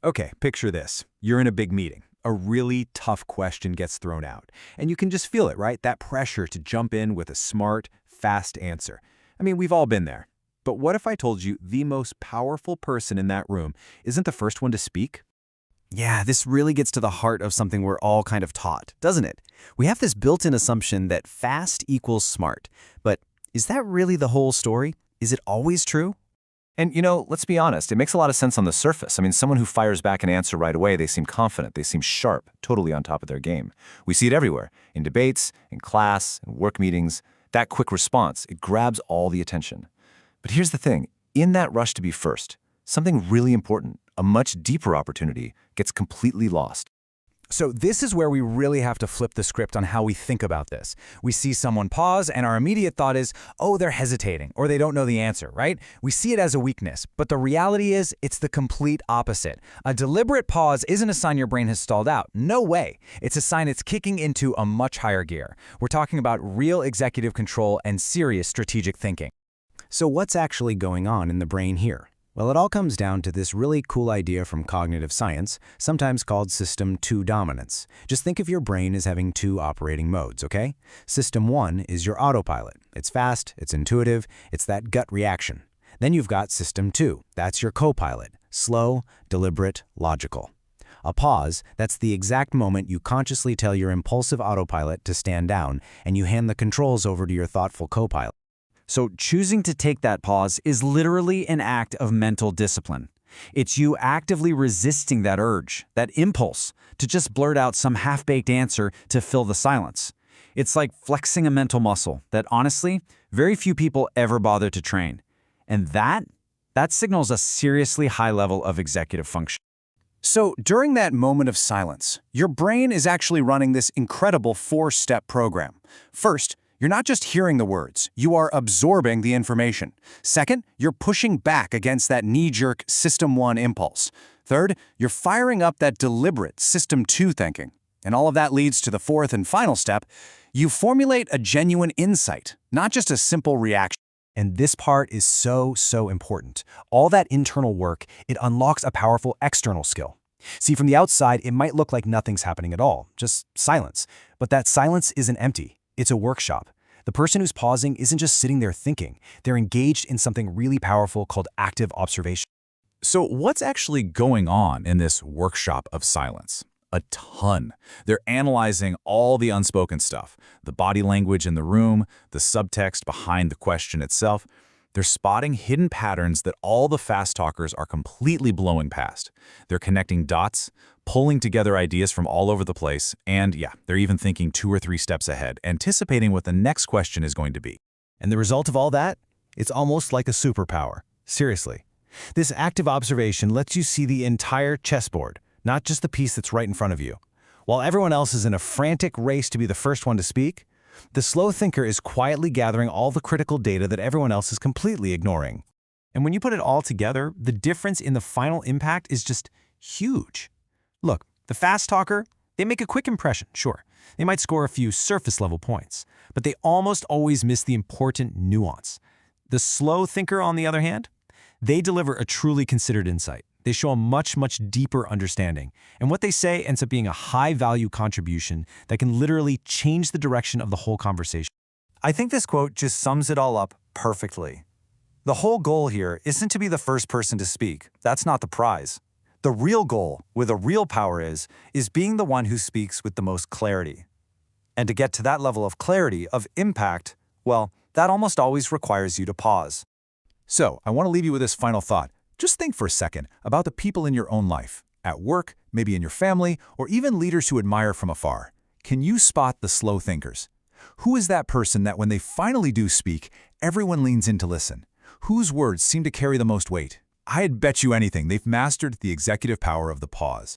Okay, picture this. You're in a big meeting. A really tough question gets thrown out, and you can just feel it, right? That pressure to jump in with a smart, fast answer. I mean, we've all been there. But what if I told you the most powerful person in that room isn't the first one to speak? Yeah, this really gets to the heart of something we're all kind of taught, doesn't it? We have this built-in assumption that fast equals smart. But is that really the whole story? Is it always true? And, let's be honest, it makes a lot of sense on the surface. I mean, someone who fires back an answer right away, they seem confident, they seem sharp, totally on top of their game. We see it everywhere, in debates, in class, in work meetings. That quick response, it grabs all the attention. But here's the thing, in that rush to be first, something really important, a much deeper opportunity, gets completely lost. So this is where we really have to flip the script on how we think about this. We see someone pause, and our immediate thought is, oh, they're hesitating, or they don't know the answer, right? We see it as a weakness, but the reality is it's the complete opposite. A deliberate pause isn't a sign your brain has stalled out. No way. It's a sign it's kicking into a much higher gear. We're talking about real executive control and serious strategic thinking. So what's actually going on in the brain here? Well, it all comes down to this really cool idea from cognitive science, sometimes called System 2 dominance. Just think of your brain as having two operating modes, okay? System 1 is your autopilot. It's fast, it's intuitive, it's that gut reaction. Then you've got System 2. That's your co-pilot. Slow, deliberate, logical. A pause, that's the exact moment you consciously tell your impulsive autopilot to stand down, and you hand the controls over to your thoughtful co-pilot. So choosing to take that pause is literally an act of mental discipline. It's you actively resisting that urge, that impulse, to just blurt out some half-baked answer to fill the silence. It's like flexing a mental muscle that, honestly, very few people ever bother to train. And that signals a seriously high level of executive function. So during that moment of silence, your brain is actually running this incredible four-step program. First, you're not just hearing the words, you are absorbing the information. Second, you're pushing back against that knee-jerk System 1 impulse. Third, you're firing up that deliberate System 2 thinking. And all of that leads to the fourth and final step. You formulate a genuine insight, not just a simple reaction. And this part is so important. All that internal work, it unlocks a powerful external skill. See, from the outside, it might look like nothing's happening at all, just silence. But that silence isn't empty. It's a workshop. The person who's pausing isn't just sitting there thinking. They're engaged in something really powerful called active observation. So what's actually going on in this workshop of silence? A ton. They're analyzing all the unspoken stuff, the body language in the room, the subtext behind the question itself. They're spotting hidden patterns that all the fast talkers are completely blowing past. They're connecting dots, pulling together ideas from all over the place, and yeah, they're even thinking 2 or 3 steps ahead, anticipating what the next question is going to be. And the result of all that? It's almost like a superpower. Seriously. This active observation lets you see the entire chessboard, not just the piece that's right in front of you. While everyone else is in a frantic race to be the first one to speak, the slow thinker is quietly gathering all the critical data that everyone else is completely ignoring. And when you put it all together, the difference in the final impact is just huge. Look, the fast talker, they make a quick impression, sure. They might score a few surface-level points, but they almost always miss the important nuance. The slow thinker, on the other hand, they deliver a truly considered insight. They show a much deeper understanding, and what they say ends up being a high-value contribution that can literally change the direction of the whole conversation. I think this quote just sums it all up perfectly. The whole goal here isn't to be the first person to speak. That's not the prize. The real goal, where the real power is being the one who speaks with the most clarity. And to get to that level of clarity, of impact, well, that almost always requires you to pause. So, I want to leave you with this final thought. Just think for a second about the people in your own life, at work, maybe in your family, or even leaders who admire from afar. Can you spot the slow thinkers? Who is that person that when they finally do speak, everyone leans in to listen? Whose words seem to carry the most weight? I'd bet you anything they've mastered the executive power of the pause.